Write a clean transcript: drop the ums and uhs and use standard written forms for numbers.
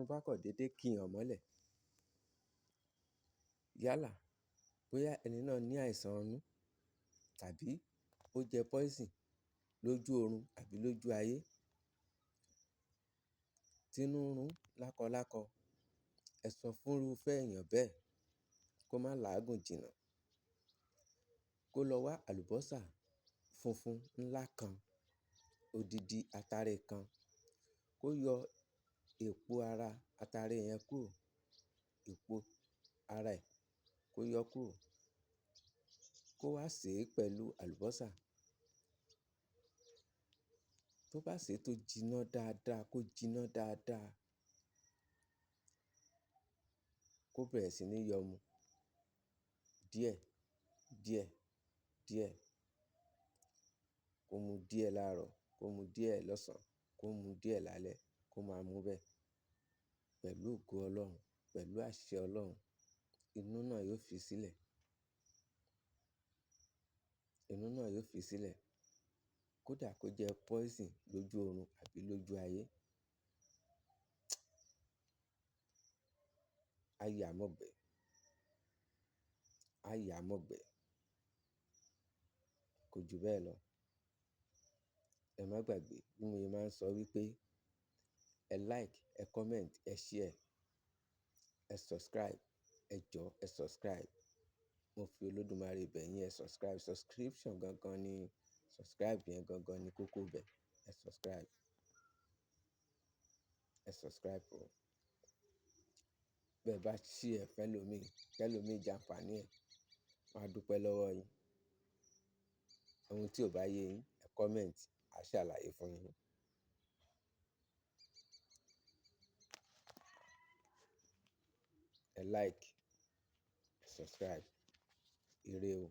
bá kọ̀ dédé kí èèyàn mọ́lẹ̀. Yálà bóyá ẹni náà ní àìsàn inú tàbí ó jẹ poison lójú oorun àbí lójú ayé, tínú ń run lákọlákọ, ẹ sọ fún irúfẹ́ èèyàn bẹ́ẹ̀ kó má làágùn jìnnà, kó lọ wá àlùbọ́sà funfun ńlá kan, odidi atare kan, kó yọ èpo ara atare yẹn kúrò, èpo ara ẹ̀ kó yọ kúrò, kó wá sè é pẹ̀lú àlùbọ́sà. Tó bá sè é tó jiná dáadáa, kó jiná dáadáa, kó bẹ̀rẹ̀ sí ní yọ mu díẹ̀ díẹ̀ díẹ̀. Kó mu díẹ̀ láàárọ̀, kó mu díẹ̀ lọ́sàn-án, kó mu díẹ̀ lálẹ́, kó máa mú bẹ́ẹ̀. Pẹ̀lú ògo Ọlọ́run, pẹ̀lú àṣẹ Ọlọ́run, inú náà yóò fi sílẹ̀. Inú náà yóò fi sílẹ̀. Kódà kó jẹ poison lójú oorun àbí lójú ayé. Á yà mọ́gbẹ̀ẹ́, á yà mọ́gbẹ̀ẹ́. Kò ju bẹ́ẹ̀ lọ. Ẹ má gbàgbé bí mo ṣe máa ń sọ wípé ẹ like, ẹ comment, ẹ share, ẹ subscribe. Ẹ jọ̀ọ́ ẹ subscribe. Mo fi Olódùmarè bẹ̀ yín, ẹ subscribe. Subscription gangan ni, subscribe yẹn gangan ni kókó bẹ̀. Ẹ subscribe. Ẹ subscribe o. Bẹ́ẹ̀ bá share fẹ́lòmíì, kẹ́lòmíì jàǹfàní ẹ̀, máa dúpẹ́ lọ́wọ́ yín. Ohun tí ò bá yé yín, ẹ comment, a ṣàlàyé fún yín. Ẹ like, ẹ subscribe. Ire o.